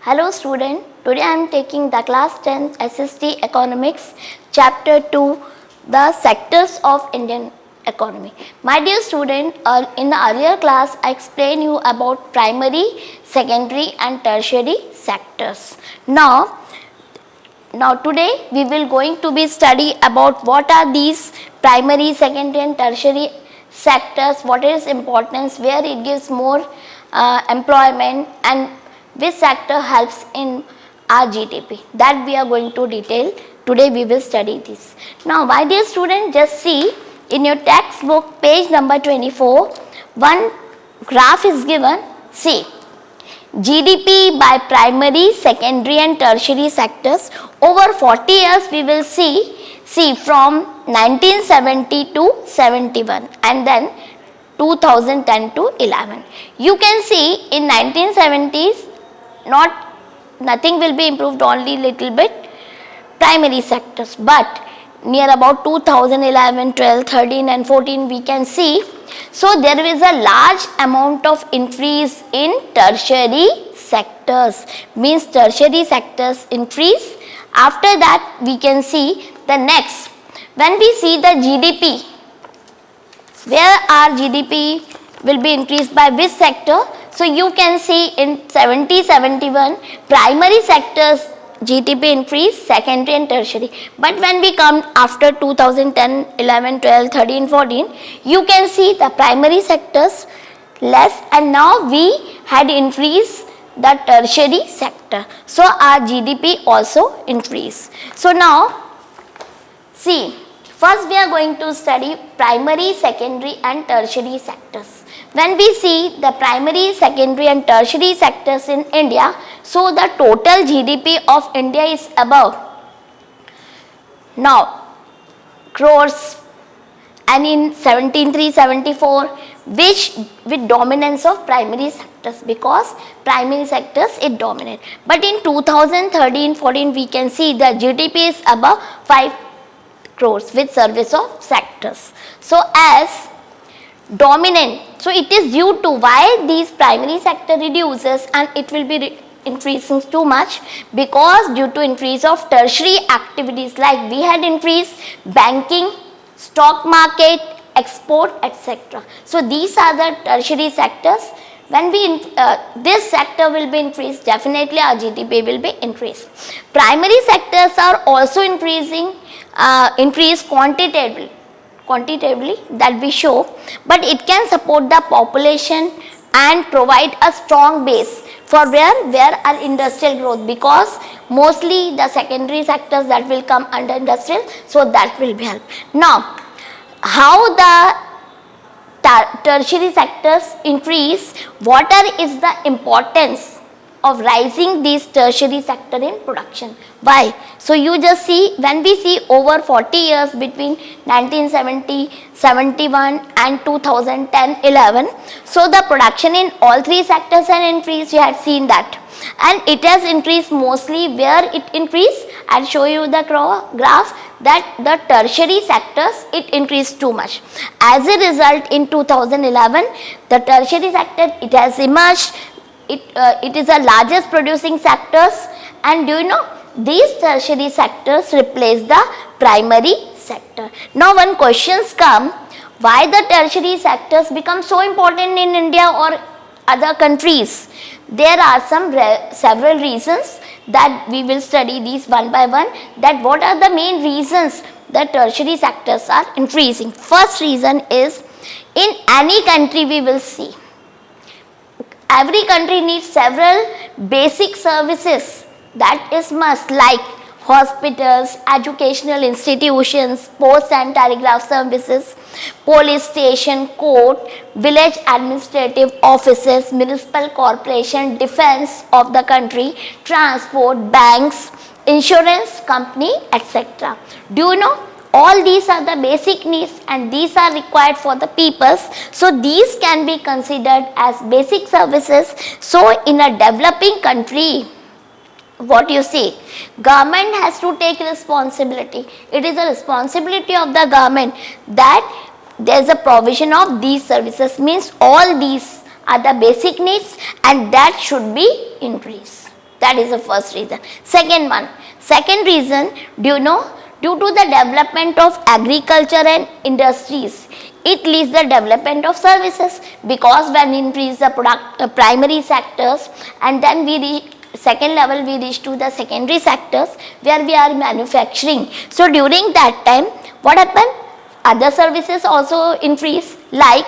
Hello student, today I am taking the class 10 SST Economics chapter 2, the sectors of Indian economy. My dear student, in the earlier class I explained you about primary, secondary and tertiary sectors. Now today we will going to be study about what are these primary, secondary and tertiary sectors, what is importance, where it gives more employment and which sector helps in our GDP. That we are going to detail. Today we will study this. Now my dear student, just see in your textbook page number 24, one graph is given. See, GDP by primary, secondary and tertiary sectors over 40 years we will see from 1970 to 71 and then 2010 to 11. You can see in 1970s nothing will be improved, only little bit primary sectors, but near about 2011, 12, 13 and 14 we can see. So there is a large amount of increase in tertiary sectors, means tertiary sectors increase. After that we can see the next, when we see the GDP, where our GDP will be increased by which sector. So you can see in 70-71 primary sectors GDP increase, secondary and tertiary. But when we come after 2010, 11, 12, 13, 14, you can see the primary sectors less and now we had increased the tertiary sector. So our GDP also increase. So now see, first we are going to study primary, secondary and tertiary sectors. When we see the primary, secondary and tertiary sectors in India, so the total GDP of India is above now crores, and in 17,374 which with dominance of primary sectors, because primary sectors it dominate. But in 2013-14 we can see the GDP is above 5 crores with service of sectors. So as dominant, so it is due to why these primary sector reduces and it will be increasing too much, because due to increase of tertiary activities, like we had increased banking, stock market, export, etc. So these are the tertiary sectors. When we this sector will be increased, definitely our GDP will be increased. Primary sectors are also increasing, increase quantitatively that we show, but it can support the population and provide a strong base for where our industrial growth, because mostly the secondary sectors that will come under industrial, so that will be help. Now how the tertiary sectors increase, what is the importance of rising these tertiary sector in production? Why? So you just see, when we see over 40 years between 1970, 71 and 2010-11, so the production in all three sectors has increased, we had seen that, and it has increased mostly where it increased. I'll show you the graph that the tertiary sectors it increased too much. As a result, in 2011 the tertiary sector it has emerged. It is the largest producing sectors, and do you know these tertiary sectors replace the primary sector. Now one questions come, why the tertiary sectors become so important in India or other countries? There are several reasons that we will study these one by one, that what are the main reasons that tertiary sectors are increasing. First reason is, in any country we will see, every country needs several basic services that is must, like hospitals, educational institutions, post and telegraph services, police station, court, village administrative offices, municipal corporation, defense of the country, transport, banks, insurance company, etc. Do you know? All these are the basic needs and these are required for the peoples. So these can be considered as basic services. So in a developing country, what you see, government has to take responsibility. It is a responsibility of the government that there is a provision of these services, means all these are the basic needs and that should be increased. That is the first reason. Second reason, do you know, due to the development of agriculture and industries, it leads the development of services, because when increase the primary sectors, and then we reach second level, we reach to the secondary sectors where we are manufacturing. So during that time, what happened? Other services also increase, like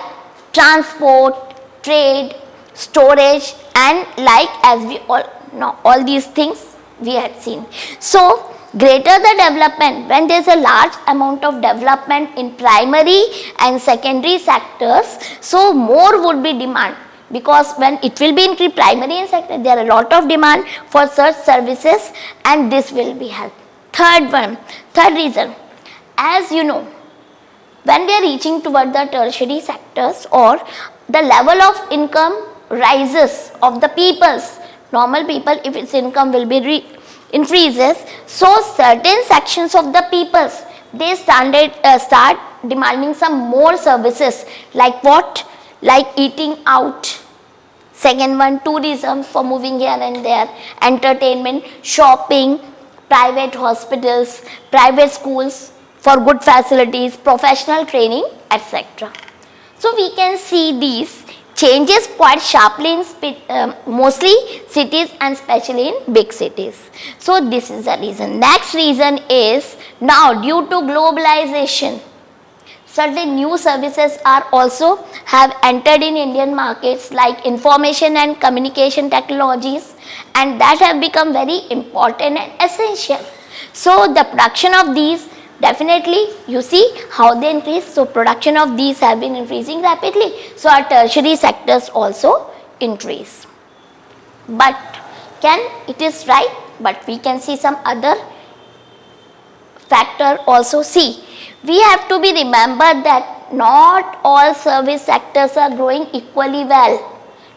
transport, trade, storage, and like, as we all know, all these things we had seen. So greater the development, when there is a large amount of development in primary and secondary sectors, so more would be demand, because when it will be in primary and secondary, there are a lot of demand for such services, and this will be help. Third reason, as you know, when we are reaching toward the tertiary sectors, or the level of income rises of the peoples, normal people, if its income will be increases, so certain sections of the peoples, they start demanding some more services, like what? Like eating out. Second one, tourism, for moving here and there, entertainment, shopping, private hospitals, private schools for good facilities, professional training, etc. So we can see these changes quite sharply in mostly cities and especially in big cities. So this is the reason. Next reason is, now due to globalization, certain new services are also have entered in Indian markets, like information and communication technologies, and that have become very important and essential. So the production of these, definitely you see how they increase. So production of these have been increasing rapidly. So our tertiary sectors also increase. But it is right, but we can see some other factor also. See, we have to be remembered that not all service sectors are growing equally well.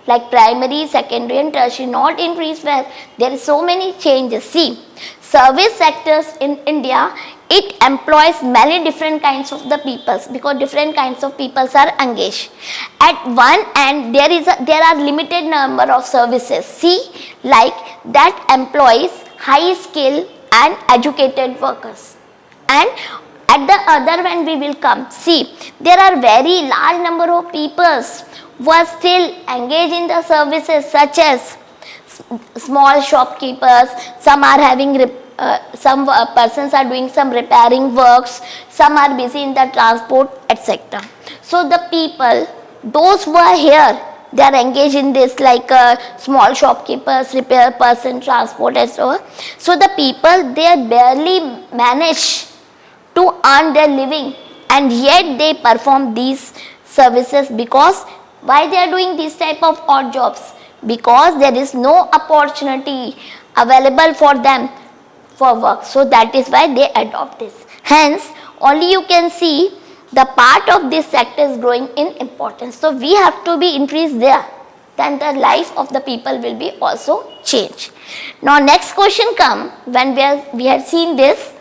Like primary, secondary and tertiary not increase well. There is so many changes. See, service sectors in India, it employs many different kinds of the peoples, because different kinds of peoples are engaged. At one end, there are limited number of services. See, like that employs high skill and educated workers. And at the other end we will come. See, there are very large number of peoples who are still engaged in the services, such as small shopkeepers, some are having some persons are doing some repairing works, some are busy in the transport, etc. So the people, those who are here, they are engaged in this, like small shopkeepers, repair person, transport and so on. So the people, they barely manage to earn their living, and yet they perform these services. Because why they are doing this type of odd jobs? Because there is no opportunity available for them for work. So that is why they adopt this. Hence, only you can see the part of this sector is growing in importance. So we have to be increased there. Then the life of the people will be also changed. Now next question come, when we have seen this,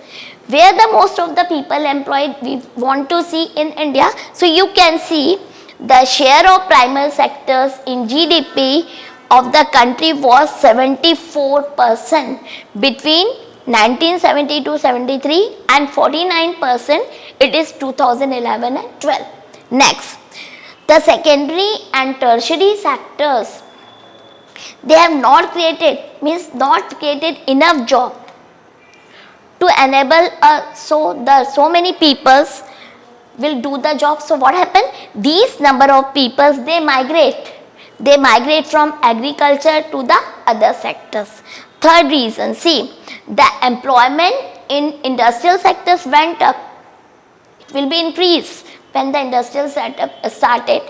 where the most of the people employed we want to see in India. So you can see the share of primary sectors in GDP of the country was 74% between 1970-73 and 49% it is 2011 and 12. Next, the secondary and tertiary sectors, they have not created enough job to enable so many peoples will do the job. So what happened? These number of peoples, they migrate from agriculture to the other sectors. Third reason, see, the employment in industrial sectors went up. It will be increased when the industrial setup started,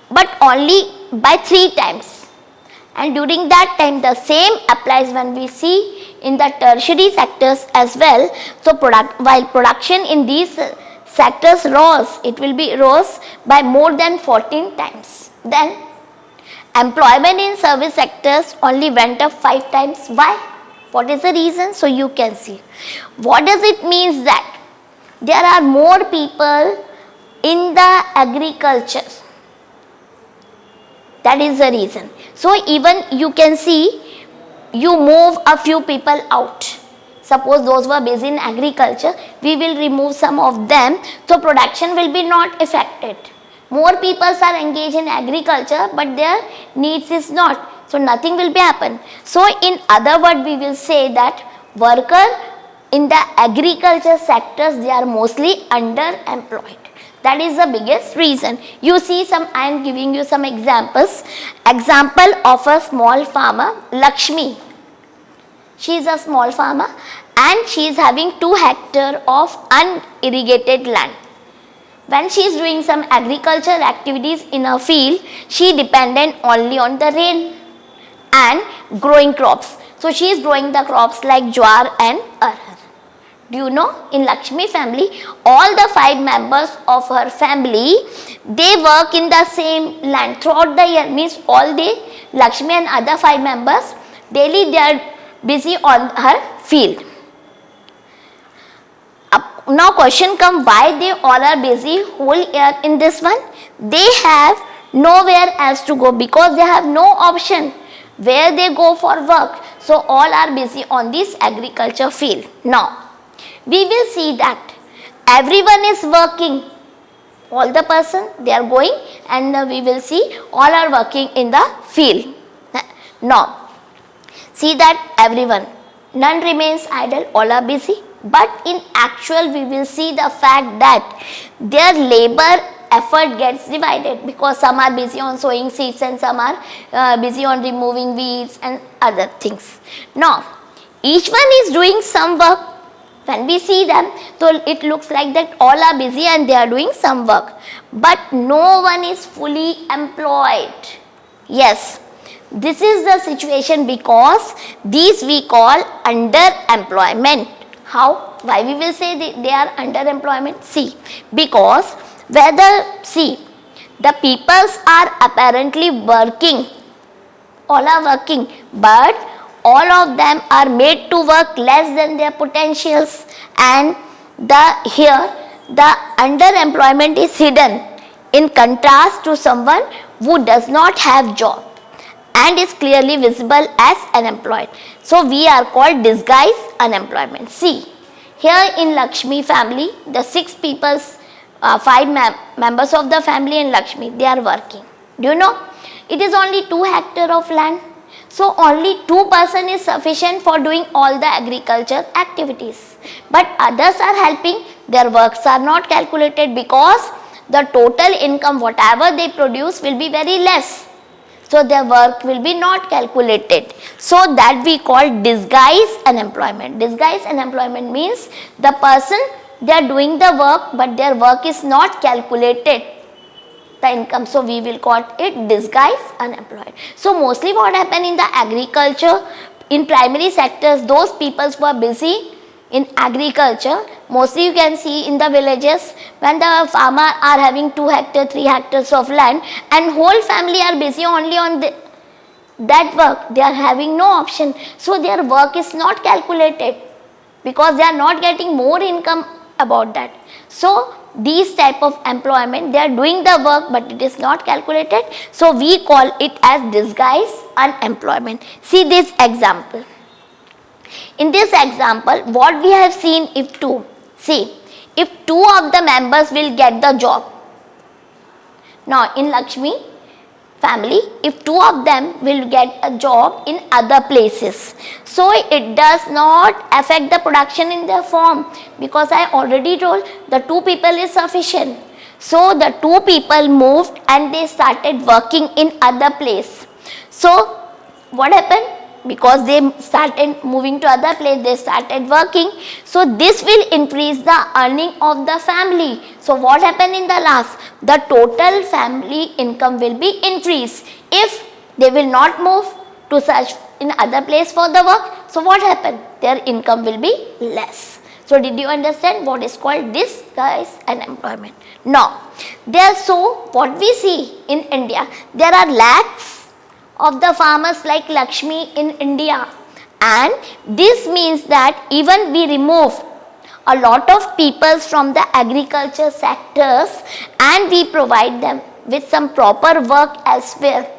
but only by 3 times. And during that time, the same applies when we see in the tertiary sectors as well. So while production in these sectors rose, it will be rose by more than 14 times. Then employment in service sectors only went up 5 times. Why? What is the reason? So you can see. What does it mean? That there are more people in the agriculture. That is the reason. So even you can see, you move a few people out. Suppose those who are busy in agriculture, we will remove some of them, so production will be not affected. More people are engaged in agriculture, but their needs is not. So nothing will be happen. So in other words, we will say that worker in the agriculture sectors, they are mostly underemployed. That is the biggest reason. You see some, I am giving you some examples. Example of a small farmer, Lakshmi. She is a small farmer and she is having 2 hectares of unirrigated land. When she is doing some agriculture activities in her field, she dependent only on the rain and growing crops. So she is growing the crops like jowar and arhar. Do you know, in Lakshmi family, all the 5 members of her family, they work in the same land throughout the year. Means all day, Lakshmi and other 5 members, daily they are busy on her field. Now question come, why they all are busy whole year in this one? They have nowhere else to go because they have no option where they go for work. So all are busy on this agriculture field. Now we will see that everyone is working. All the person they are going, and we will see all are working in the field. Now see that everyone, none remains idle, all are busy. But in actual, we will see the fact that their labor effort gets divided, because some are busy on sowing seeds and some are busy on removing weeds and other things. Now each one is doing some work. When we see them, so it looks like that all are busy and they are doing some work, but no one is fully employed. Yes, this is the situation, because these we call underemployment. How? Why we will say they are underemployment? See, because whether, see, the peoples are apparently working, all are working, but all of them are made to work less than their potentials, and here the underemployment is hidden in contrast to someone who does not have job and is clearly visible as unemployed. So we are called disguised unemployment. See, here in Lakshmi family, the 6 people's 5 members of the family in Lakshmi, they are working. Do you know? It is only 2 hectares of land. So only 2 person is sufficient for doing all the agriculture activities. But others are helping, their works are not calculated, because the total income whatever they produce will be very less. So their work will be not calculated. So that we call disguised unemployment. Disguised unemployment means the person, they are doing the work but their work is not calculated, the income. So we will call it disguised unemployed. So mostly what happen in the agriculture, in primary sectors, those people who are busy in agriculture, mostly you can see in the villages, when the farmer are having 2 hectares, 3 hectares of land, and whole family are busy only on that work, they are having no option. So their work is not calculated, because they are not getting more income about that. So these type of employment, they are doing the work but it is not calculated. So we call it as disguised unemployment. See this example. In this example, what we have seen, if 2 of the members will get the job. Now in Lakshmi family, if 2 of them will get a job in other places, so it does not affect the production in their farm, because I already told the 2 people is sufficient. So the 2 people moved and they started working in other place. So what happened? Because they started moving to other place, they started working. So this will increase the earning of the family. So what happened in the last? The total family income will be increased. If they will not move to search in other place for the work, so what happened? Their income will be less. So did you understand what is called disguised unemployment? Now, so what we see in India, there are lakhs of the farmers like Lakshmi in India, and this means that even we remove a lot of people from the agriculture sectors and we provide them with some proper work elsewhere,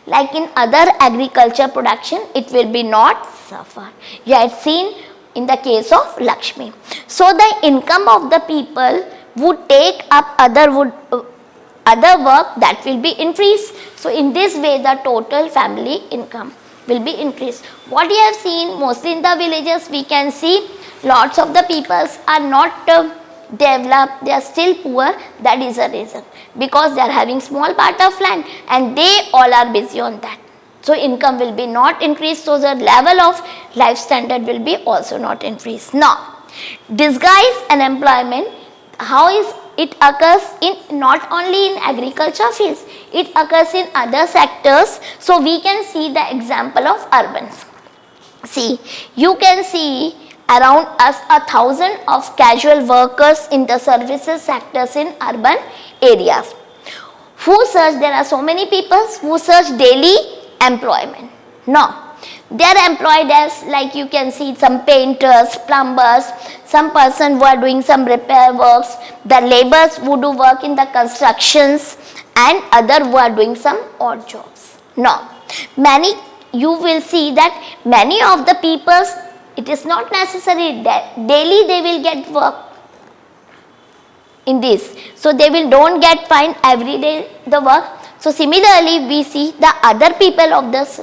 like in other agriculture production, it will be not suffer. You had seen in the case of Lakshmi. So the income of the people would take up other work, that will be increased. So in this way the total family income will be increased. What you have seen mostly in the villages, we can see lots of the peoples are not developed, they are still poor. That is a reason, because they are having small part of land and they all are busy on that. So income will be not increased, so the level of life standard will be also not increased. Now, disguise unemployment, how is it occurs in not only in agriculture fields, it occurs in other sectors. So we can see the example of urban. See, you can see around us 1,000 of casual workers in the services sectors in urban areas. Who search, there are so many people who search daily employment. Now, they are employed as, like you can see, some painters, plumbers, some person who are doing some repair works, the laborers who do work in the constructions, and other who are doing some odd jobs. Now, you will see that many of the peoples, it is not necessary that daily they will get work in this. So they don't get find every day the work. So similarly, we see the other people of this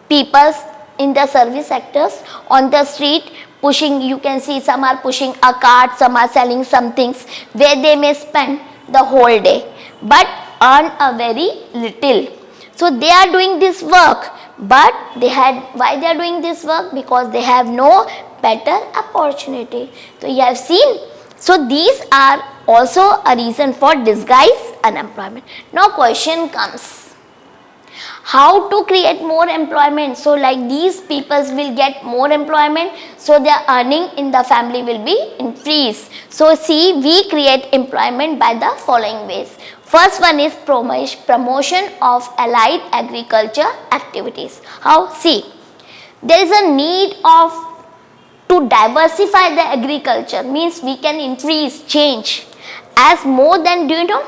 peoples in the service sectors on the street pushing, you can see some are pushing a cart, some are selling some things where they may spend the whole day but earn a very little. So they are doing this work, but why they are doing this work? Because they have no better opportunity. So you have seen, so these are also a reason for disguised unemployment. Now question comes, how to create more employment? So like these people will get more employment, so their earning in the family will be increased. So see, we create employment by the following ways. First one is promotion of allied agriculture activities. How? See, there is a need to diversify the agriculture, means we can increase, change, as more than, do you know,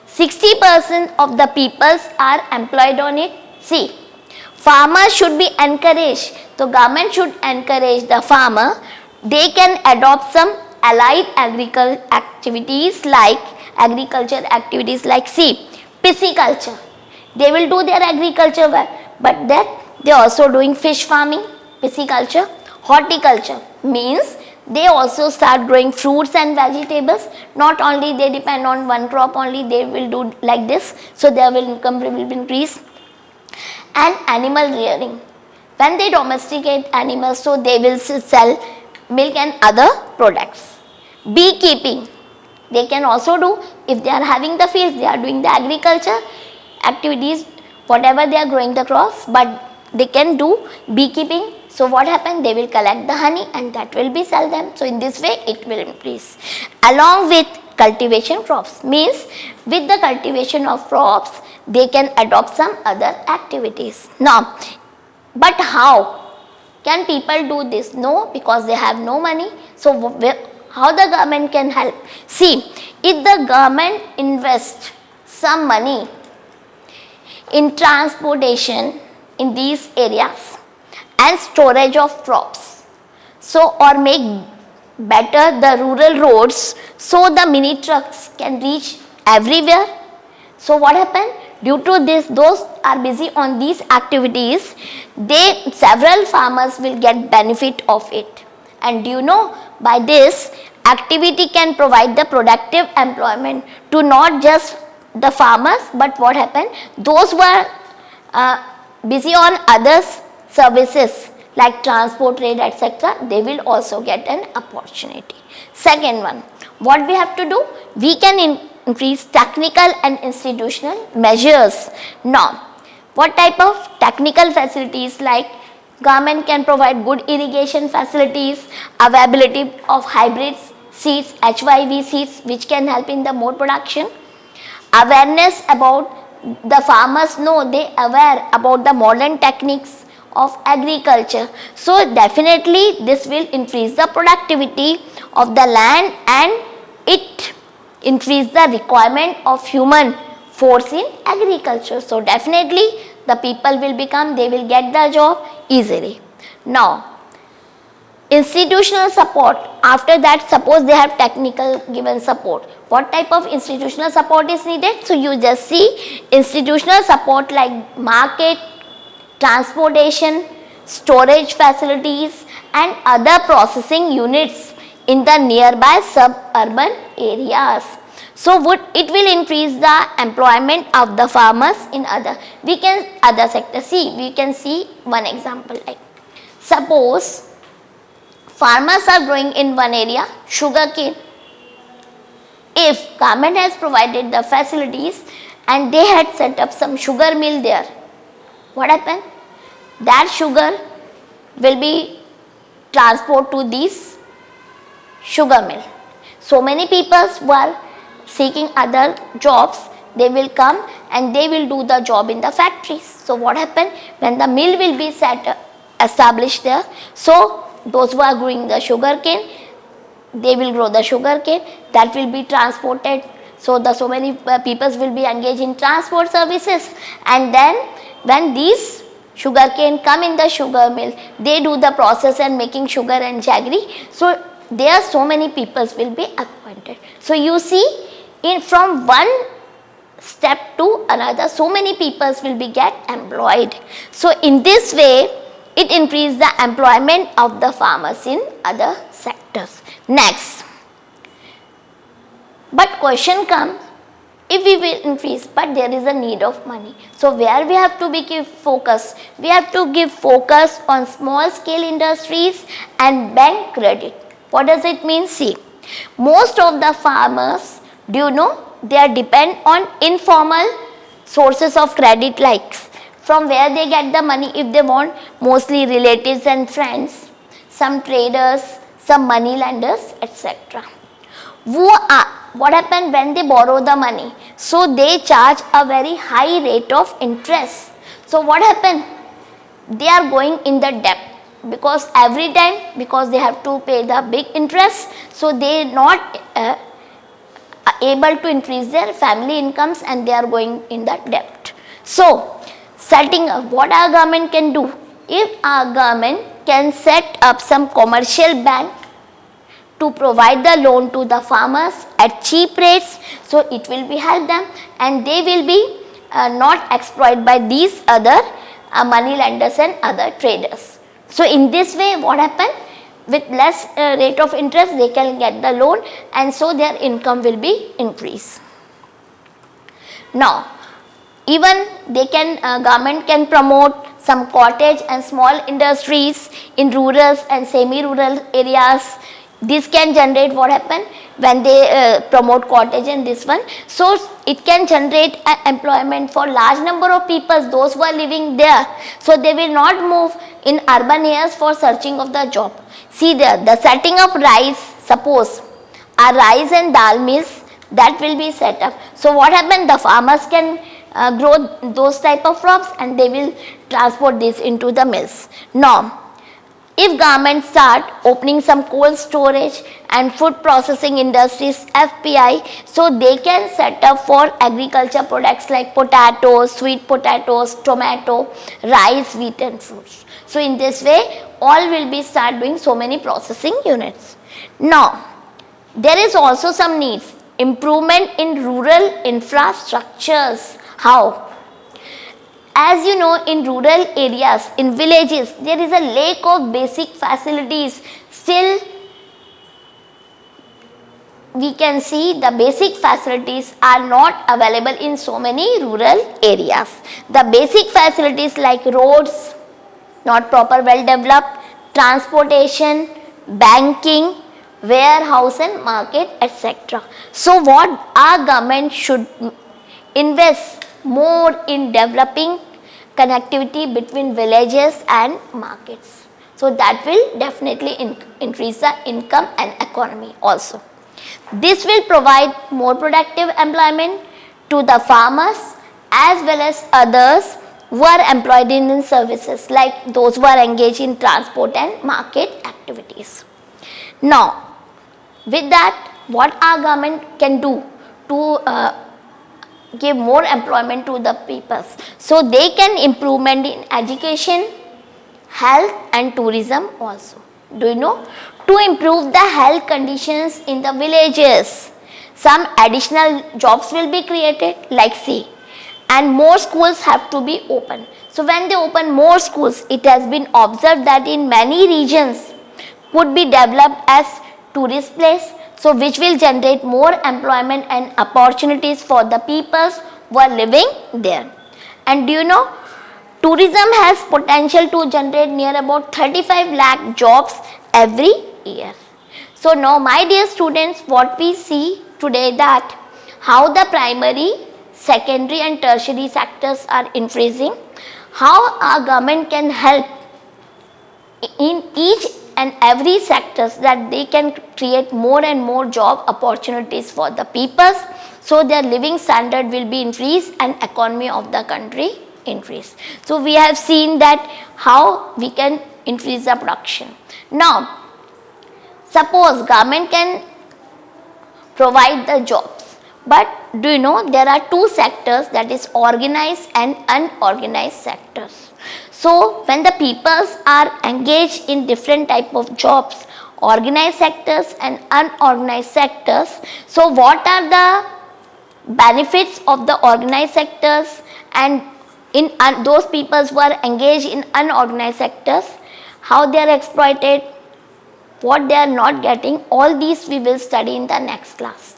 60% of the peoples are employed on it. See, farmers should be encouraged. So government should encourage the farmer. They can adopt some allied agriculture activities like see, pisciculture. They will do their agriculture well, but that they are also doing fish farming, pisciculture. Horticulture means they also start growing fruits and vegetables. Not only they depend on one crop only, they will do like this, so their income will increase. And animal rearing, when they domesticate animals, so they will sell milk and other products. Beekeeping, they can also do, if they are having the fields, they are doing the agriculture activities, whatever they are growing the crops, but they can do beekeeping. So what happens? They will collect the honey and that will be sell them. So in this way it will increase. Along with cultivation crops, means with the cultivation of crops, they can adopt some other activities. Now, but how can people do this? No, because they have no money. So how the government can help? See, if the government invests some money in transportation in these areas and storage of crops, so or make better the rural roads, so the mini trucks can reach everywhere. So what happened? Due to this, those are busy on these activities, several farmers will get benefit of it. And do you know, by this activity can provide the productive employment to not just the farmers, but what happened? Those who are busy on other services like transport, trade, etc., they will also get an opportunity. Second one, what we have to do? We can increase technical and institutional measures. Now, what type of technical facilities? Like government can provide good irrigation facilities, availability of hybrid seeds, HYV seeds, which can help in the more production. Awareness about the farmers know, they aware about the modern techniques of agriculture. So definitely this will increase the productivity of the land and it increase the requirement of human force in agriculture. So definitely the people will become, they will get the job easily. Now, institutional support, after that suppose they have technical given support. What type of institutional support is needed? So you just see institutional support like market, transportation, storage facilities and other processing units in the nearby suburban areas. So it will increase the employment of the farmers in other sectors. See, we can see one example, like suppose farmers are growing in one area sugarcane. If government has provided the facilities and they had set up some sugar mill there, what happened? That sugar will be transported to this sugar mill. So many people were seeking other jobs, they will come and they will do the job in the factories. So what happened? When the mill will be established there, so those who are growing the sugar cane, they will grow the sugar cane, that will be transported. So many people will be engaged in transport services, and then when these sugar cane come in the sugar mill, they do the process and making sugar and jaggery. So there so many people will be appointed. So you see, from one step to another, so many people will be get employed. So in this way, it increases the employment of the farmers in other sectors. Next, but question comes, if we will increase, but there is a need of money. So where we have to give focus? We have to give focus on small scale industries and bank credit. What does it mean? See, most of the farmers, do you know, they are depend on informal sources of credit, like from where they get the money if they want, mostly relatives and friends, some traders, some money lenders, etc. What happened when they borrow the money? So they charge a very high rate of interest. So what happened? They are going in the debt, because every time, because they have to pay the big interest, so they are not able to increase their family incomes and they are going in the debt. So setting up, what our government can do? If our government can set up some commercial bank to provide the loan to the farmers at cheap rates, so it will be help them and they will be not exploited by these other money lenders and other traders. So in this way, what happened? With less rate of interest, they can get the loan and so their income will be increased. Now, even they can, government can promote some cottage and small industries in rural and semi-rural areas. This can generate, what happen when they promote cottage and this one, so it can generate employment for large number of people, those who are living there, so they will not move in urban areas for searching of the job. See there, the setting up rice, suppose a rice and dal mills, that will be set up. So what happened? The farmers can grow those type of crops and they will transport this into the mills. Now, if government start opening some cold storage and food processing industries, FPI, so they can set up for agriculture products like potatoes, sweet potatoes, tomato, rice, wheat and fruits. So in this way, all will be start doing so many processing units. Now, there is also some needs. Improvement in rural infrastructures. How? As you know, in rural areas, in villages, there is a lack of basic facilities. Still, we can see the basic facilities are not available in so many rural areas. The basic facilities like roads, not proper well developed, transportation, banking, warehouse and market, etc. So what our government should invest more in developing connectivity between villages and markets. So that will definitely increase the income and economy also. This will provide more productive employment to the farmers as well as others who are employed in services, like those who are engaged in transport and market activities. Now, with that, what our government can do to give more employment to the people, so they can improvement in education, health and tourism also. Do you know? To improve the health conditions in the villages, some additional jobs will be created, like see, and more schools have to be open. So when they open more schools, it has been observed that in many regions could be developed as tourist place, so which will generate more employment and opportunities for the peoples who are living there. And do you know, tourism has potential to generate near about 35 lakh jobs every year. So now my dear students, what we see today that how the primary, secondary and tertiary sectors are increasing, how our government can help in each and every sectors that they can create more and more job opportunities for the peoples, so their living standard will be increased and economy of the country increase. So we have seen that how we can increase the production. Now suppose government can provide the jobs, but do you know there are two sectors, that is organized and unorganized sectors. So when the peoples are engaged in different type of jobs, organized sectors and unorganized sectors, so what are the benefits of the organized sectors, and in those peoples who are engaged in unorganized sectors, how they are exploited, what they are not getting, all these we will study in the next class.